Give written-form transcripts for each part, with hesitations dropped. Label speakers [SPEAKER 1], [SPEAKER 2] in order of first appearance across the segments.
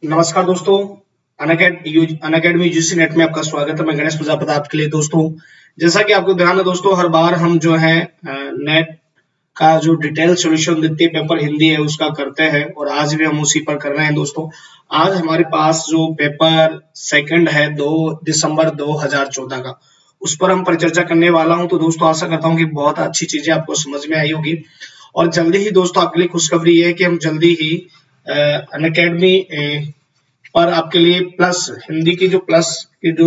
[SPEAKER 1] नमस्कार दोस्तों। Unacademy UGC net में आपका स्वागत है। मैं गणेश प्रजापति आपके लिए दोस्तों। जैसा कि आपको ध्यान है दोस्तों, हर बार हम जो है नेट का जो डिटेल सॉल्यूशन देते हैं पेपर हिंदी है उसका करते हैं, और आज भी हम उसी पर कर रहे हैं दोस्तों। आज हमारे पास जो पेपर सेकंड है 2 दिसंबर 2014 का, उस पर हम परिचर्चा करने वाला हूं। तो दोस्तों आशा करता हूं कि बहुत अच्छी चीजें आपको समझ में आई होगी, और जल्दी ही दोस्तों आपके लिए खुशखबरी है कि हम जल्दी ही अनअकैडमी पर आपके लिए प्लस हिंदी की जो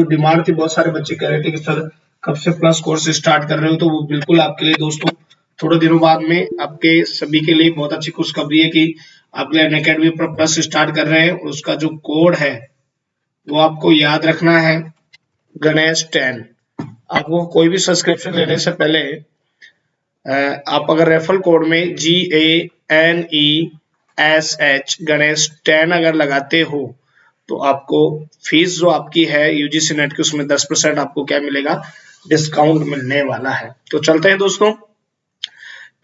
[SPEAKER 1] डिमांड थी, बहुत सारे बच्चे कह रहे थे कि सर कब से प्लस कोर्स स्टार्ट कर रहे हो, तो वो बिल्कुल आपके लिए दोस्तों थोड़े दिनों बाद में आपके सभी के लिए बहुत अच्छी खुशखबरी है कि आपके लिए अनअकैडमी पर प्लस स्टार्ट कर रहे हैं। उसका जो कोड है वो आपको याद रखना है, गणेश 10। आपको कोई भी सब्सक्रिप्शन लेने से पहले आप अगर रेफरल कोड में GANESH गणेश 10 अगर लगाते हो तो आपको फीस जो आपकी है यूजीसी नेट की, उसमें 10% आपको क्या मिलेगा, डिस्काउंट मिलने वाला है। तो चलते हैं दोस्तों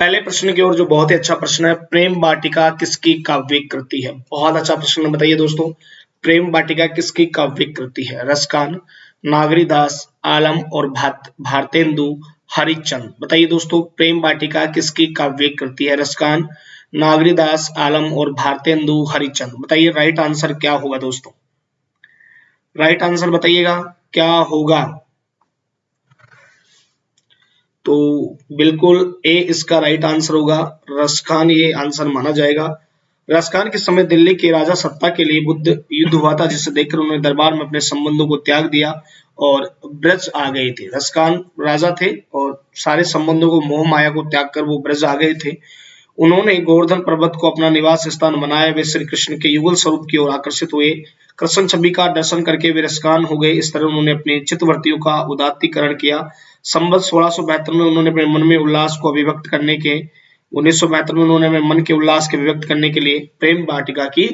[SPEAKER 1] पहले प्रश्न की ओर, जो बहुत ही अच्छा प्रश्न है। प्रेम वाटिका किसकी काव्य कृति है? बहुत अच्छा प्रश्न बताइए दोस्तों। प्रेम वाटिका किसकी काव्य कृति है? रसकान, नागरीदास, आलम और भारतेंदु हरिचंद। बताइए दोस्तों, प्रेम वाटिका किसकी काव्य कृति है? रसकान, नागरीदास, आलम और भारतेंदु हरिचंद। बताइए राइट आंसर क्या होगा दोस्तों? राइट आंसर बताइएगा क्या होगा? तो बिल्कुल ए इसका राइट आंसर होगा, रसखान ये आंसर माना जाएगा। रसखान के समय दिल्ली के राजा सत्ता के लिए बुद्ध युद्ध हुआ था, जिसे देखकर उन्होंने दरबार में अपने संबंधों को त्याग दिया और ब्रज आ गए थे। रसखान राजा थे और सारे संबंधों को, मोह माया को त्याग कर वो ब्रज आ गए थे। उन्होंने गोवर्धन पर्वत को अपना निवास स्थान बनाया। वे श्री कृष्ण के युगल स्वरूप की ओर आकर्षित हुए। कृष्ण छवि का दर्शन करके वे रसकान हो गए। इस तरह उन्होंने अपने चित्तवृत्तियों का उदात्तीकरण किया। संवत 1672 में उन्होंने अपने मन में उल्लास को अभिव्यक्त करने के 1972 में उन्होंने अपने मन के उल्लास के अभिव्यक्त करने के लिए प्रेम वाटिका की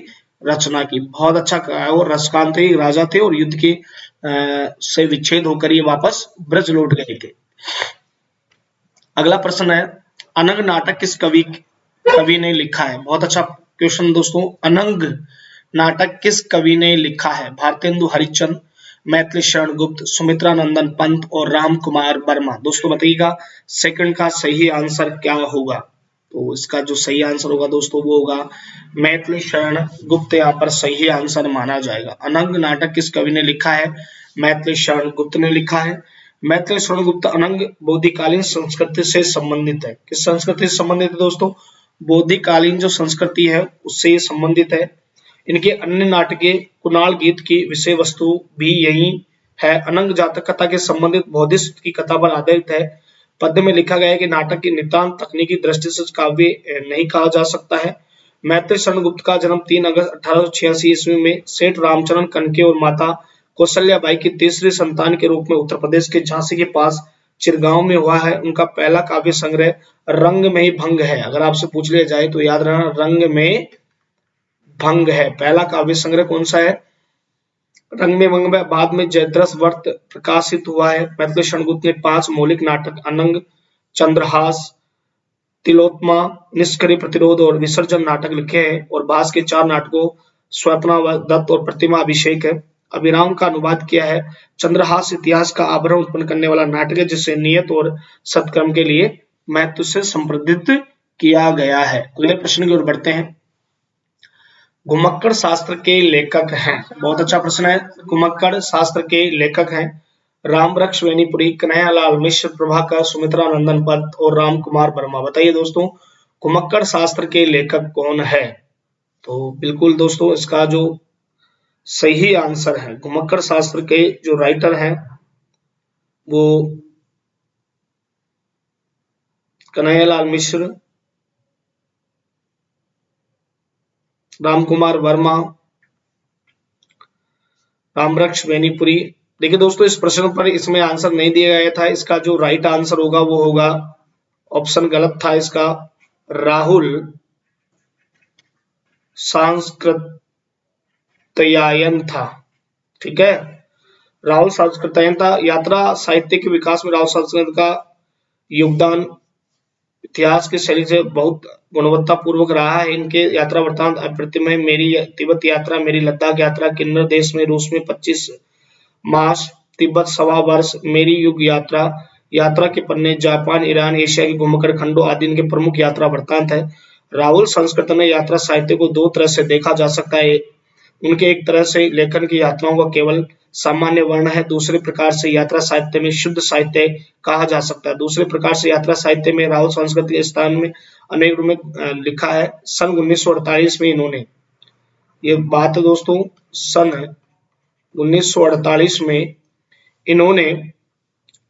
[SPEAKER 1] रचना की। बहुत अच्छा कहा। और रसकान थे, राजा थे, और युद्ध के से विच्छेद होकर ये वापस ब्रज लौट गए थे। अगला प्रश्न है, अनंग नाटक किस कवि ने लिखा है? बहुत अच्छा क्वेश्चन दोस्तों। अनंग नाटक किस कवि ने लिखा है? भारतेंदु हरिश्चंद्र, मैथिली शरण गुप्त, सुमित्रा नंदन पंत और राम कुमार वर्मा। दोस्तों बताइएगा सेकंड का सही आंसर क्या होगा? तो इसका जो सही आंसर होगा दोस्तों वो होगा मैथिली शरण गुप्त, यहाँ पर सही आंसर माना जाएगा। अनंग नाटक किस कवि ने लिखा है? मैथिली शरण गुप्त ने लिखा है। मैथिली शरण गुप्त अनंग बोधिकालीन संस्कृति से संबंधित है। किस संस्कृति से संबंधित है दोस्तों? बोधिकालीन जो संस्कृति है उससे संबंधित है। इनके अन्य नाटके कुणाल गीत की विषय वस्तु भी यही है। अनंग जातक कथा के संबंधित बौद्धिस्ट की कथा पर आधारित है। पद्य में लिखा गया है कि नाटक की नितांत तकनीकी दृष्टि से काव्य नहीं कहा जा सकता है। मैथिली शरण गुप्त का जन्म 3 अगस्त 1886 ईस्वी में सेठ रामचरण कनके और माता कौशल्याबाई की तीसरी संतान के रूप में उत्तर प्रदेश के झांसी के पास चिरगांव में हुआ है। उनका पहला काव्य संग्रह रंग में ही भंग है। अगर आपसे पूछ लिया जाए तो याद रखना, रंग में भंग है पहला काव्य संग्रह। कौन सा है? रंग में भंग में। बाद में जयद्रथ वर्त प्रकाशित हुआ है। मैथिली शरण गुप्त ने 5 मौलिक नाटक अनंग, चंद्रहास, तिलोत्तमा, निष्क्रिय प्रतिरोध और विसर्जन नाटक लिखे हैं, और भास के 4 नाटकों स्वप्ना दत्त और प्रतिमा अभिषेक है अभिराम का अनुवाद किया है। चंद्रहास इतिहास का आवरण उत्पन्न करने वाला नाटक है, जिसे नियत और सत्कर्म के लिए महत्व से संप्रदित किया गया है। अगले प्रश्न की ओर बढ़ते हैं। घुमक्कड़ शास्त्र के लेखक हैं। बहुत अच्छा प्रश्न है। घुमक्कड़ शास्त्र के लेखक हैं रामवृक्ष वेणीपुरी, कन्हैयालाल मिश्र, प्रभाकर, सुमित्रा नंदन पंत और राम कुमार वर्मा। बताइए दोस्तों घुमक्कड़ शास्त्र के लेखक कौन है? तो बिल्कुल दोस्तों इसका जो सही आंसर है, घुमक्कड़ शास्त्र के जो राइटर हैं वो कन्हैयालाल मिश्र, राम कुमार वर्मा, रामवृक्ष वेणीपुरी। देखिए दोस्तों इस प्रश्न पर इसमें आंसर नहीं दिया गया था। इसका जो राइट आंसर होगा वो होगा, ऑप्शन गलत था इसका, राहुल सांस्कृत्यायन था। ठीक है, राहुल सांस्कृत्यायन था। यात्रा साहित्य के विकास में राहुल सांस्कृतिक का योगदान इतिहास की शैली से बहुत गुणवत्ता पूर्वक रहा है। इनके यात्रा वृत्तांत अप्रतिम है। मेरी तिब्बत यात्रा, मेरी लद्दाख यात्रा, किन्नर देश में, रूस में 25 मास, तिब्बत 1.25 वर्ष, मेरी युग यात्रा, यात्रा के पन्ने, जापान, ईरान, एशिया के भूमकर खंडों आदि इनके प्रमुख यात्रा वृत्तांत है। राहुल संस्कृत में यात्रा साहित्य को दो तरह से देखा जा सकता है। उनके एक तरह से लेखन की यात्राओं का केवल सामान्य वर्ण है, दूसरे प्रकार से यात्रा साहित्य में शुद्ध साहित्य कहा जा सकता है। दूसरे प्रकार से यात्रा साहित्य में राहुल संस्कृत के स्थान में अनेक रूप में लिखा है। सन 1948 में इन्होंने, ये बात है दोस्तों, सन 1948 में इन्होंने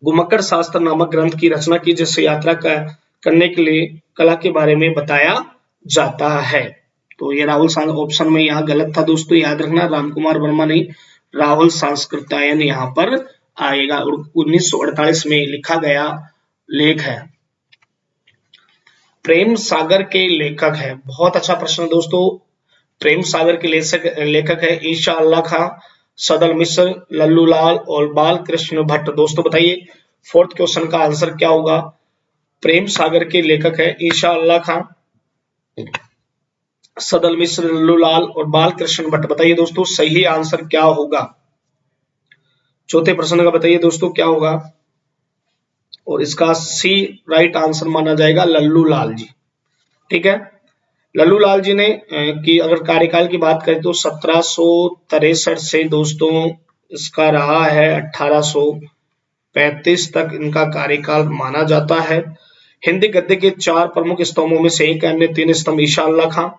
[SPEAKER 1] गुमक्कड़ शास्त्र नामक ग्रंथ की रचना की, जिससे यात्रा करने के लिए कला के बारे में बताया जाता है। तो ये राहुल ऑप्शन में यहाँ गलत था दोस्तों, याद रखना, रामकुमार वर्मा नहीं, राहुल सांस्कृत्यायन यहाँ पर आएगा और 1948 में लिखा गया लेख है। प्रेम सागर के लेखक है, बहुत अच्छा प्रश्न दोस्तों। प्रेम सागर के लेखक है ईशा अल्लाह खां, सदल मिश्र, लल्लू लाल और बाल कृष्ण भट्ट। दोस्तों बताइए फोर्थ क्वेश्चन का आंसर क्या होगा। प्रेम सागर के लेखक है ईशा अल्लाह खां, सदल मिश्र, लल्लू लाल और बाल कृष्ण भट्ट। बताइए दोस्तों सही आंसर क्या होगा। चौथे प्रश्न का बताइए दोस्तों क्या होगा, और इसका सी राइट आंसर माना जाएगा लल्लू लाल जी। ठीक है, लल्लू लाल जी ने की अगर कार्यकाल की बात करें तो 1763 से दोस्तों इसका रहा है 1835 तक इनका कार्यकाल माना जाता है। हिंदी गद्य के 4 प्रमुख स्तंभों में से एक अन्य 3 स्तंभ ईशा अल्लाह खां,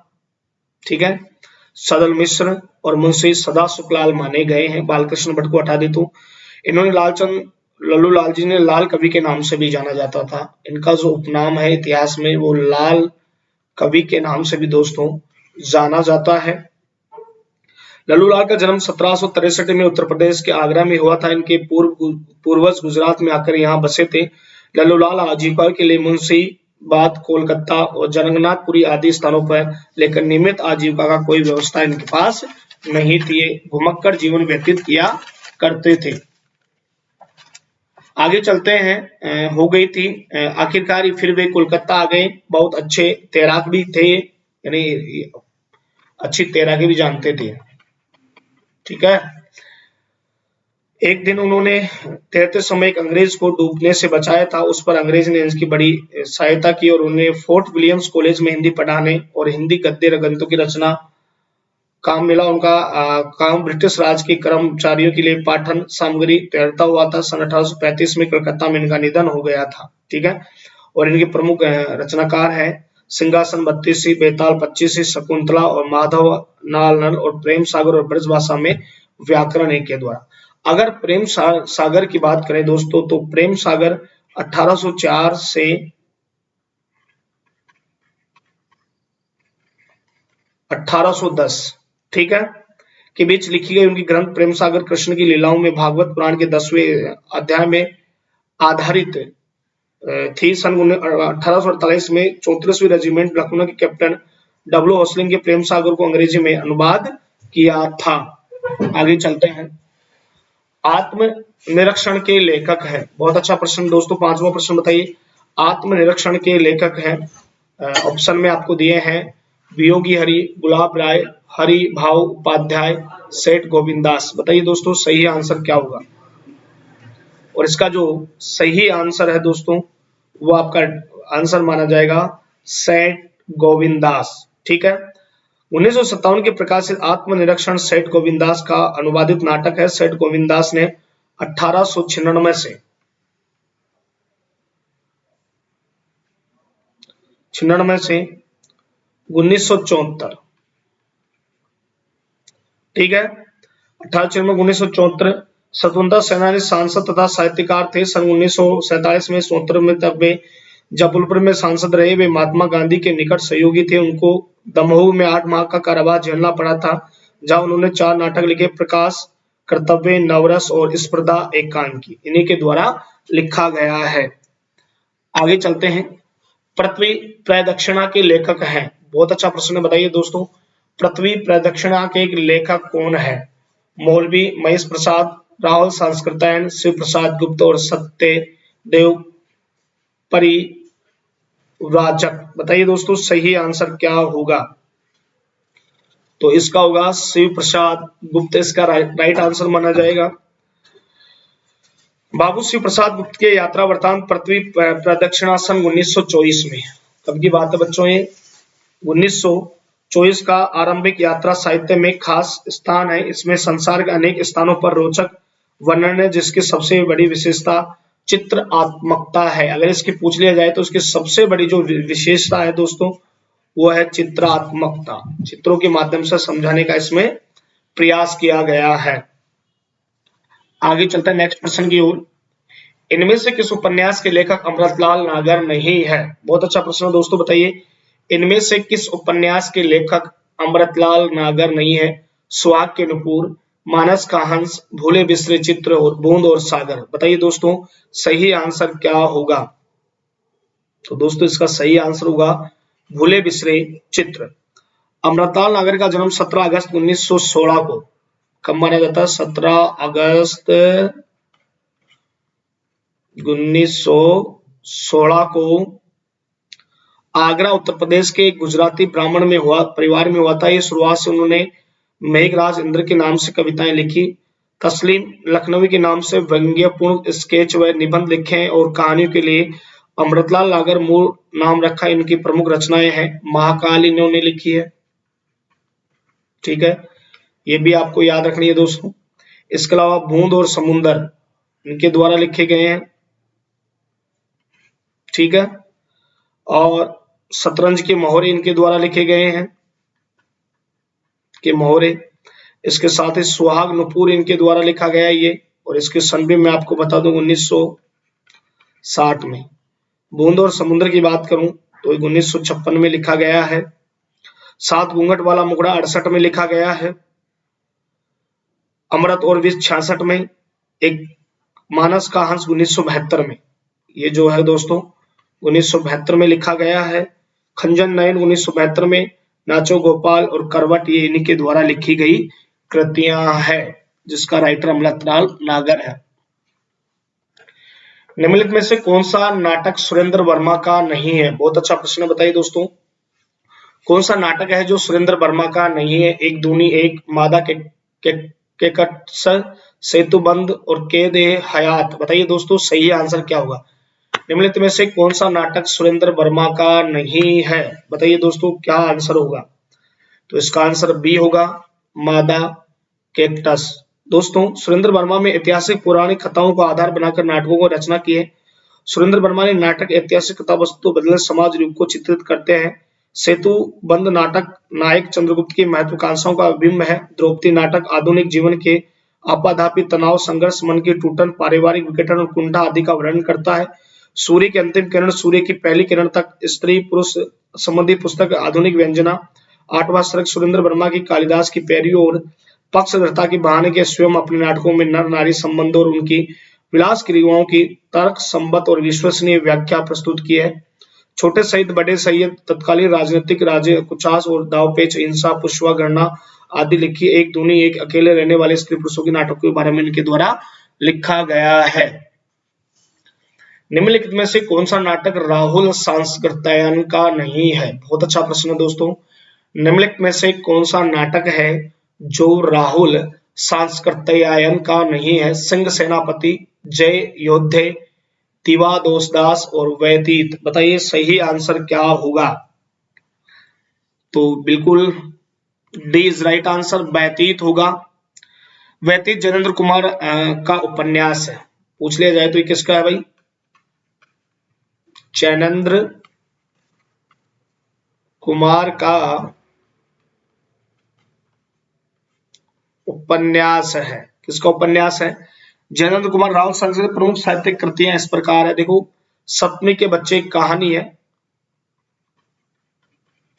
[SPEAKER 1] ठीक है, सदल मिश्र और मुंशी सदा सुखलाल माने गए हैं। बालकृष्ण भट्ट को हटा दे तो इन्होंने लल्लू लाल जी ने लाल कवि के नाम से भी जाना जाता था। इनका जो उपनाम है इतिहास में वो लाल कवि के नाम से भी दोस्तों जाना जाता है। लल्लू लाल का जन्म 1763 में उत्तर प्रदेश के आगरा में हुआ था। इनके पूर्वज गुजरात में आकर यहाँ बसे थे। लल्लू लाल आजीविका के लिए मुंशीबाद, कोलकाता और जगन्नाथपुरी आदि स्थानों पर, लेकर नियमित आजीविका का कोई व्यवस्था इनके पास नहीं थी। घुमक्कड़ जीवन व्यतीत किया करते थे। आगे चलते हैं, हो गई थी आखिरकार फिर वे कोलकाता आ गए। बहुत अच्छे तैराक भी थे, यानी अच्छी तैराकी भी जानते थे। ठीक है, एक दिन उन्होंने तैरते समय एक अंग्रेज को डूबने से बचाया था। उस पर अंग्रेज ने इसकी बड़ी सहायता की और उन्हें फोर्ट विलियम्स कॉलेज में हिंदी पढ़ाने और हिंदी गद्य ग्रंथों की रचना काम मिला। उनका काम ब्रिटिश राज के कर्मचारियों के लिए पाठन सामग्री तैयारता हुआ था। सन 1835 में कलकत्ता में इनका निधन हो गया था। ठीक है, और इनके प्रमुख रचनाकार है सिंहासन 32, बेताल 25, शकुंतला और माधव नाल और प्रेम सागर और ब्रज भाषा में व्याकरण के द्वारा। अगर प्रेम सागर की बात करें दोस्तों तो प्रेम सागर 1804 से 1810, ठीक है, के बीच लिखी गई उनकी ग्रंथ प्रेम सागर कृष्ण की लीलाओं में भागवत पुराण के 10वें अध्याय में आधारित थी। सन 1848 में 34वीं रेजिमेंट लखनऊ के कैप्टन डब्ल्यू हॉसलिंग के प्रेम सागर को अंग्रेजी में अनुवाद किया था। आगे चलते हैं, आत्मनिरीक्षण के लेखक है, बहुत अच्छा प्रश्न दोस्तों। 5वां प्रश्न बताइए, आत्मनिरीक्षण के लेखक है। ऑप्शन में आपको दिए हैं वियोगी हरि, गुलाब राय, हरि भाव उपाध्याय, सेठ गोविंदास। बताइए दोस्तों सही आंसर क्या होगा, और इसका जो सही आंसर है दोस्तों वो आपका आंसर माना जाएगा सेठ गोविंदास। ठीक है, 1957 के प्रकाशित आत्मनिरीक्षण सेठ गोविंदास का अनुवादित नाटक है। सेठ गोविंदास ने 1896 से 1974, ठीक है, 1896 स्वतंत्रता सेनानी, सांसद तथा साहित्यकार थे। सन 1947 में स्वतंत्र में तब वे जबलपुर में सांसद रहे। वे महात्मा गांधी के निकट सहयोगी थे। उनको दमोह में 8 माह का कारावास झेलना पड़ा था, जहां उन्होंने 4 नाटक लिखे, प्रकाश, कर्तव्य, नवरस और स्पर्धा एकांकी, इन्हीं के द्वारा लिखा गया है। आगे चलते हैं, पृथ्वी प्रदक्षिणा के लेखक हैं। बहुत अच्छा प्रश्न, बताइए दोस्तों पृथ्वी प्रदक्षिणा के एक लेखक कौन है। मौलवी महेश प्रसाद, राहुल सांस्कृत्यायन, शिव प्रसाद गुप्त और सत्य देव वाचक। बताइए दोस्तों सही आंसर क्या होगा? तो इसका होगा शिव प्रसाद गुप्त, इसका राइट आंसर माना जाएगा। बाबू शिव प्रसाद गुप्त के यात्रा वृतांत पृथ्वी प्रदक्षिणासन 1924 में, कब की बात है बच्चों ये? 1924 का आरंभिक यात्रा साहित्य में खास स्थान है। इसमें संसार के अनेक स्थानों पर रोचक वर्णन है, जिसकी सबसे बड़ी विशेषता चित्रात्मकता है। अगर इसकी पूछ लिया जाए तो इसकी सबसे बड़ी जो विशेषता है दोस्तों वो है चित्रात्मकता। चित्रों के माध्यम से समझाने का इसमें प्रयास किया गया है। आगे चलते हैं नेक्स्ट प्रश्न की ओर। इनमें से किस उपन्यास के लेखक अमृतलाल नागर नहीं है? बहुत अच्छा प्रश्न दोस्तों, बताइए इनमें से किस उपन्यास के लेखक अमृतलाल नागर नहीं है? सुहाग के नुपुर, मानस का हंस, भूले बिसरे चित्र और बूंद और सागर। बताइए दोस्तों सही आंसर क्या होगा? तो दोस्तों इसका सही आंसर होगा भूले बिसरे चित्र। अमृतलाल नागर का जन्म 17 अगस्त 1916 को कब माना जाता है? 17 अगस्त 1916 को आगरा उत्तर प्रदेश के गुजराती ब्राह्मण में हुआ परिवार में हुआ था। ये शुरुआत से उन्होंने मेघराज इंद्र के नाम से कविताएं लिखी, तस्लीम लखनवी के नाम से व्यंग्यपूर्ण स्केच व निबंध लिखे और कहानियों के लिए अमृतलाल नागर मूल नाम रखा। इनकी प्रमुख रचनाएं हैं महाकाल इन्होंने लिखी है, ठीक है, ये भी आपको याद रखनी है दोस्तों। इसके अलावा बूंद और समुंदर इनके द्वारा लिखे गए हैं, ठीक है, और शतरंज के मोहरे इनके द्वारा लिखे गए हैं के मोहरे। इसके साथ ही सुहाग नुपुर इनके द्वारा लिखा गया है ये, और इसके सन भी मैं आपको बता दूं 1960 में। बूंद और समुद्र की बात करूं तो 1956 में लिखा गया है। सात घूंघट वाला मुखड़ा 68 में लिखा गया है। अमृत और विष 66 में। एक मानस का हंस 1972 में, ये जो है दोस्तों 1972 में लिखा गया है। खंजन नयन 1972 में। नाचो गोपाल और करवट ये इन्हीं के द्वारा लिखी गई कृतियां है, जिसका राइटर अमृतलाल नागर है। निम्नलिखित में से कौन सा नाटक सुरेंद्र वर्मा का नहीं है? बहुत अच्छा प्रश्न, बताइए दोस्तों कौन सा नाटक है जो सुरेंद्र वर्मा का नहीं है? एक दूनी एक, मादा के कटसर, सेतुबंद और कैद ए हयात। बताइए दोस्तों सही आंसर क्या होगा? निम्नलिखित में से कौन सा नाटक सुरेंद्र वर्मा का नहीं है? बताइए दोस्तों क्या आंसर होगा? तो इसका आंसर बी होगा मादा कैक्टस। दोस्तों सुरेंद्र वर्मा में ऐतिहासिक पौराणिक कथाओं को आधार बनाकर नाटकों को रचना की है। सुरेंद्र वर्मा ने नाटक ऐतिहासिक कथा वस्तु बदले समाज रूप को चित्रित करते हैं। सेतु बंद नाटक नायक चंद्रगुप्त की महत्वाकांक्षाओं का बिंब है। द्रौपदी नाटक आधुनिक जीवन के आपाधापी तनाव, संघर्ष, मन की टूटन, पारिवारिक विघटन और कुंठा आदि का वर्णन करता है। सूर्य की अंतिम किरण, सूर्य की पहली किरण तक, स्त्री पुरुष संबंधी पुस्तक आधुनिक व्यंजना। आठवां सर्ग सुरेंद्र वर्मा की कालिदास की पैरी और पक्षधरता की बहाने के स्वयं अपने नाटकों में नर नारी संबंधों और उनकी विलास क्रियाओं की तर्क संबद्ध और विश्वसनीय व्याख्या प्रस्तुत की है। छोटे सहित बड़े सहित तत्कालीन राजनीतिक राज्य कुचास और दावपेच, हिंसा, पुष्पा गणना आदि लिखी। एक दूनी एक, अकेले रहने वाले स्त्री पुरुषों के नाटकों के बारे में इनके द्वारा लिखा गया है। निम्नलिखित में से कौन सा नाटक राहुल सांस्कृत्यायन का नहीं है? बहुत अच्छा प्रश्न है दोस्तों। निम्नलिखित में से कौन सा नाटक है जो राहुल सांस्कृत्यायन का नहीं है? सिंह सेनापति, जय योद्धे, तिवा दोसदास और व्यतीत। बताइए सही आंसर क्या होगा? तो बिल्कुल डी इज राइट आंसर, व्यतीत होगा। व्यतीत जयेंद्र कुमार का उपन्यास है। पूछ लिया जाए तो ये किसका है भाई? जयेंद्र कुमार का उपन्यास है। किसका उपन्यास है? जयेंद्र कुमार राहुल संस्कृत प्रमुख साहित्यिक कृतियां इस प्रकार है। देखो, सप्तमी के बच्चे एक कहानी है।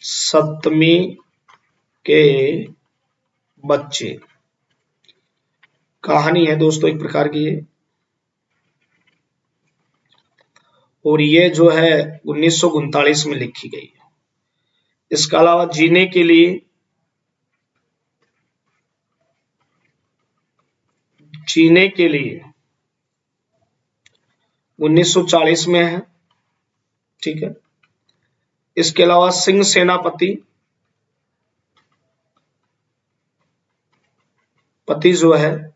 [SPEAKER 1] सप्तमी के बच्चे कहानी है दोस्तों एक प्रकार की है, और ये जो है 1939 में लिखी गई है। इसके अलावा जीने के लिए, जीने के लिए 1940 में है, ठीक है। इसके अलावा सिंह सेनापति पति जो है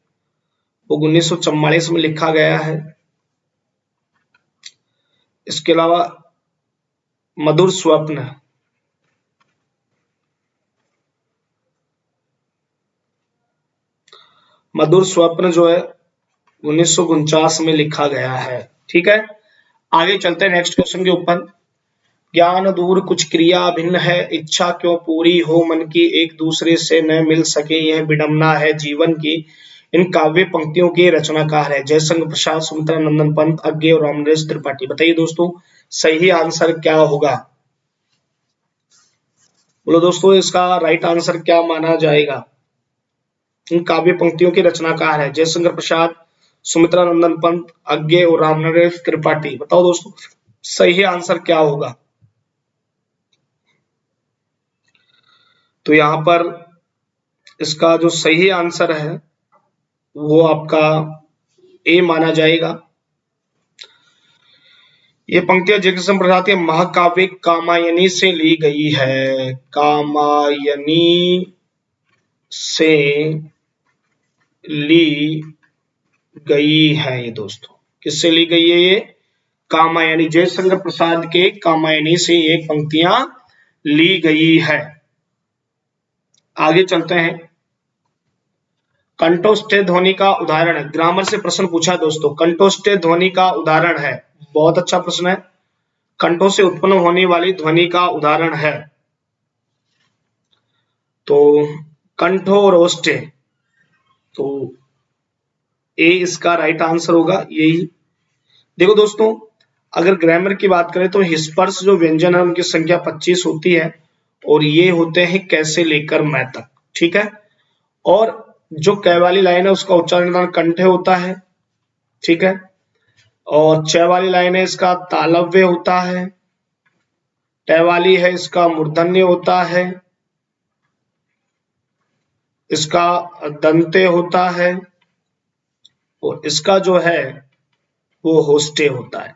[SPEAKER 1] वो 1944 में लिखा गया है। इसके अलावा मधुर स्वप्न जो है 1949 में लिखा गया है। ठीक है, आगे चलते हैं नेक्स्ट क्वेश्चन के ऊपर। ज्ञान दूर कुछ क्रिया भिन्न है, इच्छा क्यों पूरी हो मन की, एक दूसरे से न मिल सके यह विडंबना है जीवन की। इन काव्य पंक्तियों के रचनाकार है जयशंकर प्रसाद, सुमित्रा नंदन पंत, अज्ञे और रामनरेश त्रिपाठी। बताइए दोस्तों सही आंसर क्या होगा? बोलो दोस्तों इसका राइट आंसर क्या माना जाएगा? इन काव्य पंक्तियों के रचनाकार है जयशंकर प्रसाद, सुमित्रा नंदन पंत, अज्ञे और रामनरेश त्रिपाठी। बताओ दोस्तों सही आंसर क्या होगा? तो यहां पर इसका जो सही आंसर है वो आपका ए माना जाएगा। ये पंक्तियां जयकिशन प्रसाद के महाकाव्य कामायनी से ली गई है। कामायनी से ली गई है ये दोस्तों। किससे ली गई है ये? कामायनी, जयशंकर प्रसाद के कामायनी से ये पंक्तियां ली गई है। आगे चलते हैं। कंठोष्ठ ध्वनि का उदाहरण है। ग्रामर से प्रश्न पूछा दोस्तों, कंठोष्ठ ध्वनि का उदाहरण है। बहुत अच्छा प्रश्न है। कंठों से उत्पन्न होने वाली ध्वनि का उदाहरण है। तो कंठोरोष्ठ, तो ए इसका राइट आंसर होगा यही। देखो दोस्तों अगर ग्रामर की बात करें तो स्पर्श जो व्यंजन है उनकी संख्या 25 होती है और ये होते हैं कैसे लेकर मैं तक। ठीक है, और जो कै वाली लाइन है उसका उच्चारण कंठे होता है। ठीक है, और च वाली लाइन है इसका तालव्य होता है। ट वाली है इसका मूर्धन्य होता है। इसका दंते होता है और इसका जो है वो होस्टे होता है।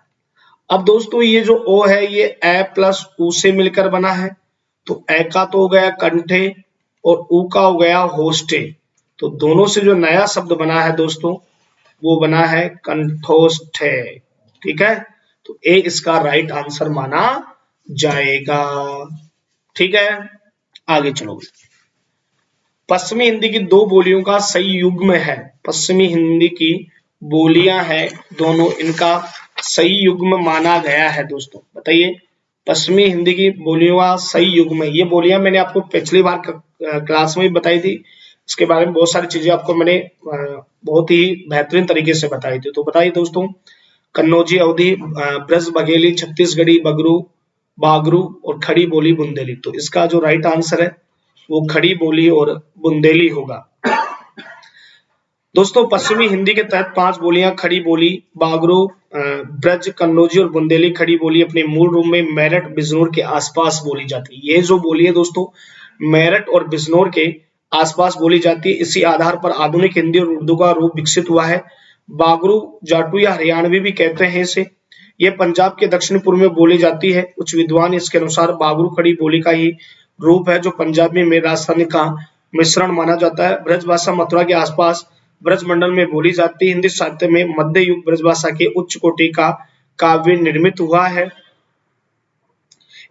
[SPEAKER 1] अब दोस्तों ये जो ओ है ये ए प्लस ऊ से मिलकर बना है। तो ए का तो हो गया कंठे और ऊ का हो गया होस्टे। तो दोनों से जो नया शब्द बना है दोस्तों वो बना है कंठोष्ठे। ठीक है, तो ए इसका राइट आंसर माना जाएगा। ठीक है, आगे चलो। पश्चिमी हिंदी की दो बोलियों का सही युग्म है। पश्चिमी हिंदी की बोलियां हैं दोनों, इनका सही युग्म माना गया है दोस्तों। बताइए पश्चिमी हिंदी की बोलियों का सही युग्म है। ये बोलियां मैंने आपको पिछली बार क्लास में भी बताई थी। इसके बारे में बहुत सारी चीजें आपको मैंने बहुत ही बेहतरीन तरीके से बताई थी। तो बताइए दोस्तों, कन्नौजी, अवधी, ब्रज बघेली, छत्तीसगढ़ी, बगरू, बागरू और खड़ी बोली बुंदेली। तो इसका जो राइट आंसर है वो खड़ी बोली और बुंदेली होगा। दोस्तों पश्चिमी हिंदी के तहत 5 बोलियां खड़ी बोली, बागरू, ब्रज, कन्नौजी और बुंदेली खड़ी बोली अपने मूल रूप में मेरठ बिजनौर के आसपास बोली जाती है। ये जो बोली है दोस्तों मेरठ और बिजनौर के आसपास बोली जाती है। इसी आधार पर आधुनिक हिंदी और उर्दू का रूप विकसित हुआ है। बागरू, जाटू या हरियाणवी भी कहते हैं इसे। ये पंजाब के दक्षिण पूर्व में बोली जाती है। कुछ विद्वान इसके अनुसार बागरू खड़ी बोली का ही रूप है जो पंजाबी में राजस्थानी का मिश्रण माना जाता है। ब्रज भाषा मथुरा के आसपास ब्रज मंडल में बोली जाती है। हिंदी साहित्य में मध्य युग ब्रज भाषा के उच्च कोटि का काव्य निर्मित हुआ है,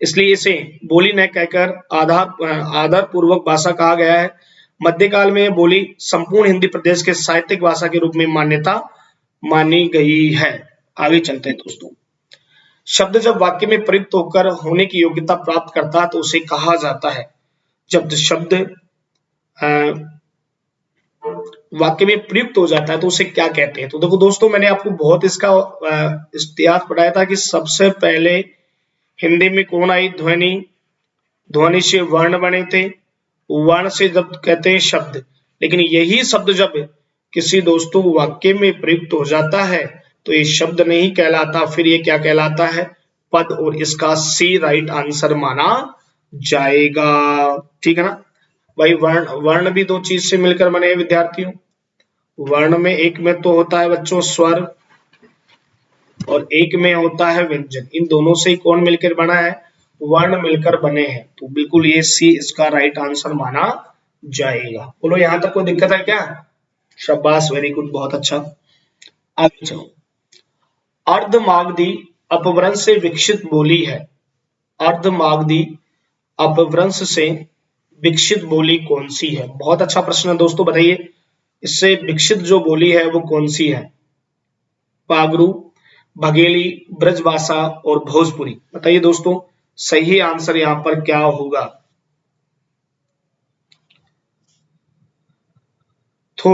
[SPEAKER 1] इसलिए इसे बोली न कहकर आदर पूर्वक भाषा कहा गया है। मध्यकाल में बोली संपूर्ण हिंदी प्रदेश के साहित्यिक भाषा के रूप में मान्यता मानी गई है। आगे चलते हैं दोस्तों। शब्द जब वाक्य में प्रयुक्त होकर होने की योग्यता प्राप्त करता है तो उसे कहा जाता है। जब शब्द वाक्य में प्रयुक्त हो जाता है तो उसे क्या कहते हैं? तो देखो दोस्तों मैंने आपको बहुत इसका इतिहास पढ़ाया था कि सबसे पहले हिंदी में कौन आई ध्वनि? ध्वनि से वर्ण बने थे, वर्ण से जब कहते हैं शब्द। लेकिन यही शब्द जब किसी दोस्तों वाक्य में प्रयुक्त हो जाता है तो ये शब्द नहीं कहलाता, फिर ये क्या कहलाता है? पद, और इसका सी राइट आंसर माना जाएगा। ठीक है ना भाई। वर्ण भी दो चीज से मिलकर बने हैं विद्यार्थियों। वर्ण में एक में तो होता है बच्चों स्वर और एक में होता है व्यंजन। इन दोनों से कौन मिलकर बना है? वर्ण मिलकर बने हैं। तो बिल्कुल ये सी इसका राइट आंसर माना जाएगा। बोलो यहां तक कोई दिक्कत है क्या? शाबाश, वेरी गुड, बहुत अच्छा। आगे चलो। अर्धमागधी अपभ्रंश से विकसित बोली है। अर्धमागधी अपभ्रंश से विकसित बोली कौन सी है? बहुत अच्छा प्रश्न है दोस्तों, बताइए इससे विकसित जो बोली है वो कौन सी है? पागरू, बघेली, ब्रजभाषा और भोजपुरी। बताइए दोस्तों सही आंसर यहां पर क्या होगा? तो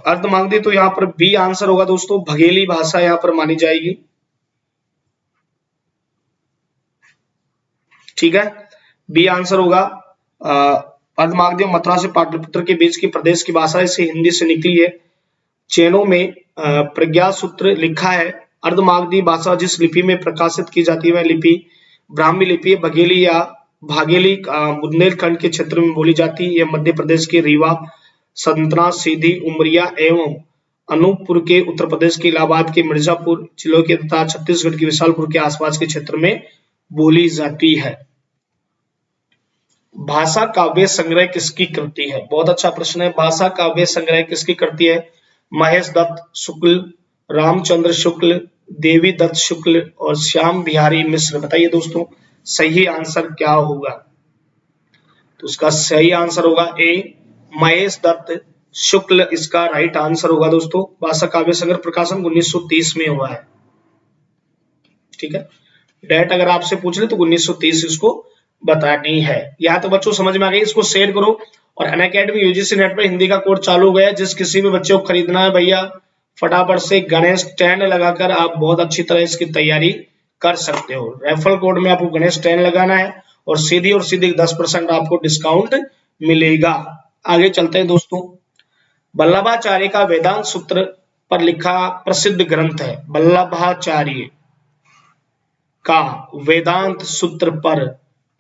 [SPEAKER 1] अर्धमागधी तो यहां पर बी आंसर होगा दोस्तों, बघेली भाषा यहां पर मानी जाएगी। ठीक है, बी आंसर होगा। अर्धमागधी और मथुरा से पाटलिपुत्र के बीच की प्रदेश की भाषा इसे हिंदी से निकली है। चैनों में प्रज्ञा सूत्र लिखा है। अर्धमागधी भाषा जिस लिपि में प्रकाशित की जाती है वह लिपि ब्राह्मी लिपि है। बघेली या भागेली बुंदेलखंड के क्षेत्र में बोली जाती है। यह मध्य प्रदेश के रीवा, सतना, सीधी, उमरिया एवं अनूपपुर के, उत्तर प्रदेश के इलाहाबाद के मिर्जापुर जिलों के तथा छत्तीसगढ़ के विशालपुर के आसपास के क्षेत्र में बोली जाती है। भाषा काव्य संग्रह किसकी कृति है? बहुत अच्छा प्रश्न है। भाषा काव्य संग्रह किसकी कृति है? महेश दत्त शुक्ल, रामचंद्र शुक्ल, देवी दत्त शुक्ल और श्याम बिहारी मिश्र। बताइए दोस्तों सही आंसर क्या होगा? तो उसका सही आंसर होगा ए, महेश दत्त शुक्ल इसका राइट आंसर होगा दोस्तों। भाषा काव्य संग्रह प्रकाशन 1930 में हुआ है। ठीक है, डेट अगर आपसे पूछ ले तो 1930 इसको बतानी है। यहाँ तो बच्चों समझ में आ गई, इसको शेयर करो। और अनअकैडमी यूजीसी नेट पर हिंदी का कोर्स चालू हो गया है। जिस किसी भी बच्चे को खरीदना है भैया फटाफट से गणेश 10 लगाकर आप बहुत अच्छी तरह इसकी तैयारी कर सकते हो। रेफरल कोड में आपको गणेश 10 लगाना है और सीधी 10% आपको डिस्काउंट मिलेगा। आगे चलते हैं दोस्तों। वल्लभाचार्य का वेदांत सूत्र पर लिखा प्रसिद्ध ग्रंथ है। वल्लभाचार्य का वेदांत सूत्र पर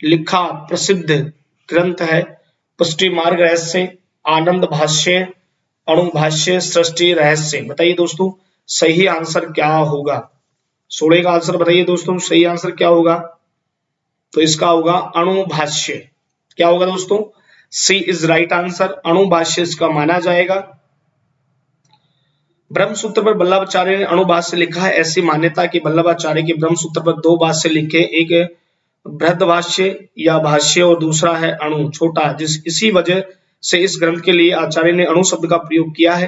[SPEAKER 1] लिखा प्रसिद्ध ग्रंथ है। पुष्टि मार्ग रहस्य, आनंद भाष्य, अणु भाष्य, सृष्टि रहस्य। बताइए दोस्तों सही आंसर क्या होगा? 16 का आंसर बताइए दोस्तों सही आंसर क्या होगा? तो इसका होगा अणु भाष्य। क्या होगा दोस्तों? सी इज राइट आंसर, अणु भाष्य इसका माना जाएगा। ब्रह्मसूत्र पर वल्लभाचार्य ने अणु भाष्य लिखा है। ऐसी मान्यता कि वल्लभाचार्य के ब्रह्मसूत्र पर 2 भाष्य लिखे, एक बृहद भाष्य या भाष्य और दूसरा है अणु छोटा। इसी वजह से इस ग्रंथ के लिए आचार्य ने अणु शब्द का प्रयोग किया है।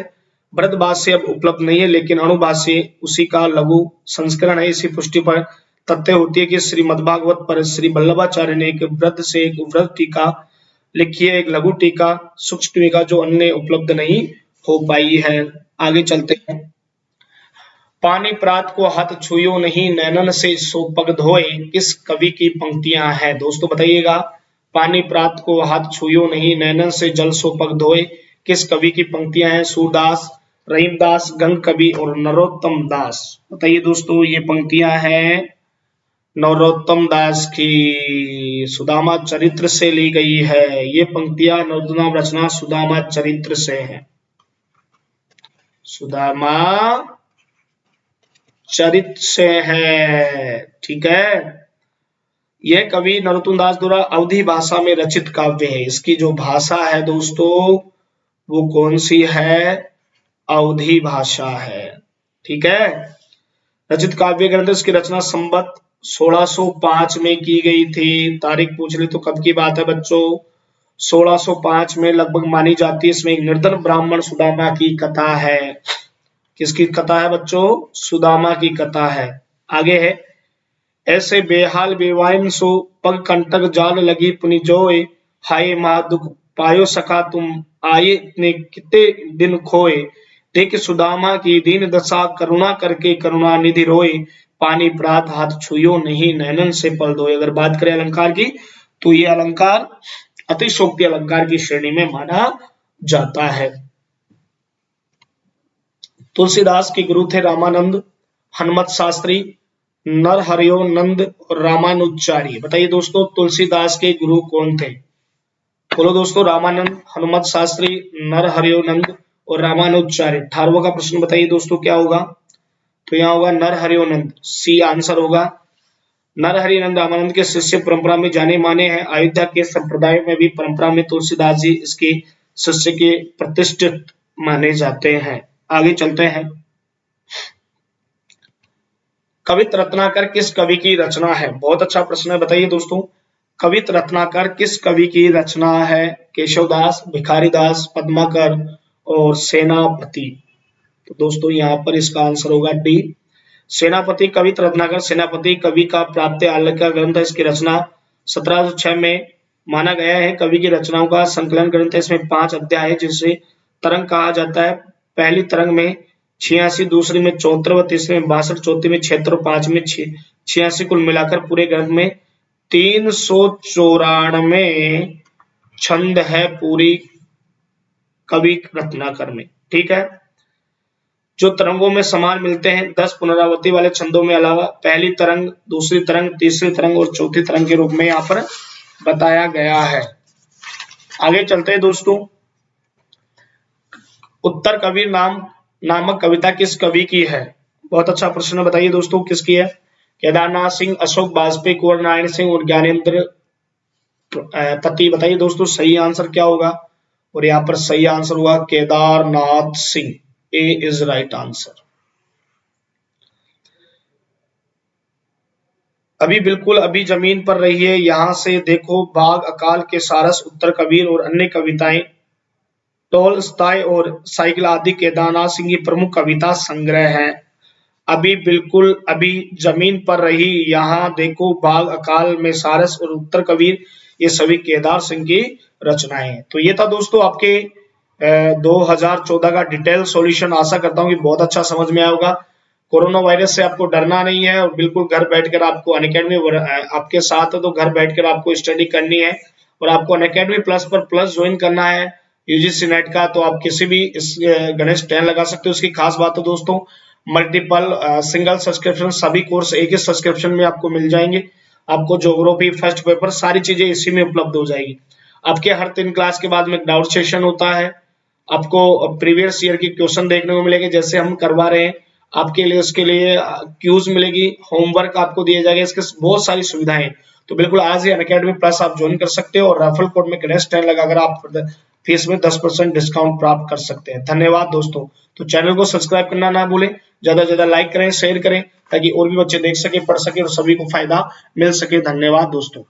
[SPEAKER 1] बृहद भाष्य अब उपलब्ध नहीं है लेकिन अणु भाष्य उसी का लघु संस्करण है। इसी पुष्टि पर तथ्य होती है कि श्रीमद्भागवत पर श्री वल्लभाचार्य ने एक वृहद से एक वृहद टीका लिखी है, एक लघु टीका, सूक्ष्म टीका जो अन्य उपलब्ध नहीं हो पाई है। आगे चलते हैं। पानी प्रात को हाथ छुयो नहीं, नैनन से सो पग धोए, किस कवि की पंक्तियां हैं? दोस्तों बताइएगा। पानी प्रात को हाथ छुयो नहीं, नैनन से जल सो पग धोए, किस कवि की पंक्तियां हैं? सूरदास, रहीमदास, गंग कवि और नरोत्तम दास। बताइए दोस्तों ये पंक्तियां हैं नरोत्तम दास की। सुदामा चरित्र से ली गई है। ये पंक्तियां नरोत्तम रचना सुदामा चरित्र से है। सुदामा चरित्र से है। ठीक है, यह कवि नरोत्तम दास द्वारा अवधी भाषा में रचित काव्य है। इसकी जो भाषा है दोस्तों वो कौन सी है? अवधी भाषा है। ठीक है, रचित काव्य ग्रंथ इसकी रचना संवत 1605 में की गई थी। तारीख पूछ ले तो कब की बात है बच्चों? 1605 में लगभग मानी जाती है। इसमें एक निर्धन ब्राह्मण सुदामा की कथा है। किसकी कथा है बच्चों? सुदामा की कथा है। आगे है, ऐसे बेहाल बेवाइन सो पग कंटक जाल लगी पुनि जोए, हाय महा दुख पायो सखा तुम आए इतने कितने दिन खोए, देख सुदामा की दीन दशा करुणा करके करुणा निधि रोए, पानी प्रात हाथ छुयो नहीं, नैनन से पल धोए। अगर बात करें अलंकार की तो ये अलंकार अतिशोक्ति अलंकार की श्रेणी में माना जाता है। तुलसीदास के गुरु थे रामानंद, हनुमत शास्त्री, नरहरियोनंद और रामानुजाचार्य। बताइए दोस्तों तुलसीदास के गुरु कौन थे? बोलो दोस्तों, रामानंद, हनुमत शास्त्री, नरहरियोनंद और रामानुजाचार्य। 18वां का प्रश्न बताइए दोस्तों क्या होगा? तो यहाँ होगा नरहरियोनंद, सी आंसर होगा। नरहरि नंद रामानंद के शिष्य परंपरा में जाने माने हैं। अयोध्या के संप्रदाय में भी परंपरा में तुलसीदास जी इसके शिष्य के प्रतिष्ठित माने जाते हैं। आगे चलते हैं। कवित रत्नाकर किस कवि की रचना है? बहुत अच्छा प्रश्न है, बताइए दोस्तों। कवित रत्नाकर किस कवि की रचना है? केशवदास, भिखारीदास, पद्माकर और सेनापति। तो दोस्तों यहाँ पर इसका आंसर होगा डी, सेनापति। कवित रत्नाकर सेनापति कवि का प्राप्त आल्य का ग्रंथ है। इसकी रचना 1706 में माना गया है। कवि की रचनाओं का संकलन ग्रंथ है। इसमें 5 अध्याय है जिसे तरंग कहा जाता है। पहली तरंग में 86, दूसरी में 74, तीसरी में 62, चौथी में 76 और 5 में 86, कुल मिलाकर पूरे ग्रंथ में 394 छंद है पूरी कवि रत्नाकर में। ठीक है, जो तरंगों में समान मिलते हैं 10 पुनरावृत्ति वाले छंदों में अलावा पहली तरंग, दूसरी तरंग, तीसरी तरंग और चौथी तरंग के रूप में यहाँ पर बताया गया है। आगे चलते हैं दोस्तों। उत्तर कबीर नामक कविता किस कवि की है? बहुत अच्छा प्रश्न, बताइए दोस्तों किसकी है? केदारनाथ सिंह, अशोक बाजपेयी, कुंवर नारायण सिंह और ज्ञानेंद्र पति। बताइए दोस्तों सही आंसर क्या होगा? और यहाँ पर सही आंसर हुआ केदारनाथ सिंह। ए इज राइट आंसर। अभी जमीन पर रहिए, यहां से देखो बाग, अकाल के सारस, उत्तर कबीर और अन्य कविताएं, टोलस्टॉय और साइकिल आदि केदारनाथ सिंह की प्रमुख कविता संग्रह है। अभी जमीन पर रही, यहाँ देखो बाग, अकाल में सारस और उत्तर कबीर, ये सभी केदार सिंह की रचनाएं हैं। तो ये था दोस्तों आपके 2014 का डिटेल सॉल्यूशन। आशा करता हूँ कि बहुत अच्छा समझ में आया होगा। कोरोना वायरस से आपको डरना नहीं है और बिल्कुल घर बैठकर आपको अनअकैडमी आपके साथ है, तो घर बैठकर आपको स्टडी करनी है और आपको अनअकैडमी प्लस पर प्लस ज्वाइन करना है यूजीसी नेट का। तो आप किसी भी इस गणेश 10 लगा सकते हो। उसकी खास बात है दोस्तों, मल्टीपल सिंगल सब्सक्रिप्शन, सभी कोर्स एक ही सब्सक्रिप्शन में आपको मिल जाएंगे। आपको ज्योग्राफी फर्स्ट पेपर सारी चीजें इसी में उपलब्ध हो जाएगी। आपके हर 3 क्लास के बाद में डाउट सेशन होता है। आपको प्रीवियस ईयर की क्वेश्चन देखने को मिलेंगे जैसे हम करवा रहे हैं आपके लिए। उसके लिए क्यूज मिलेगी, होमवर्क आपको दिया जाएगा, इसके बहुत सारी सुविधाएं। तो बिल्कुल आज ही अनअकैडमी प्लस आप ज्वाइन कर सकते हो और रेफरल कोड में गणेश 10 लगाकर आप फीस में 10% डिस्काउंट प्राप्त कर सकते हैं। धन्यवाद दोस्तों। तो चैनल को सब्सक्राइब करना ना भूलें, ज्यादा से ज्यादा लाइक करें, शेयर करें ताकि और भी बच्चे देख सके, पढ़ सके और सभी को फायदा मिल सके। धन्यवाद दोस्तों।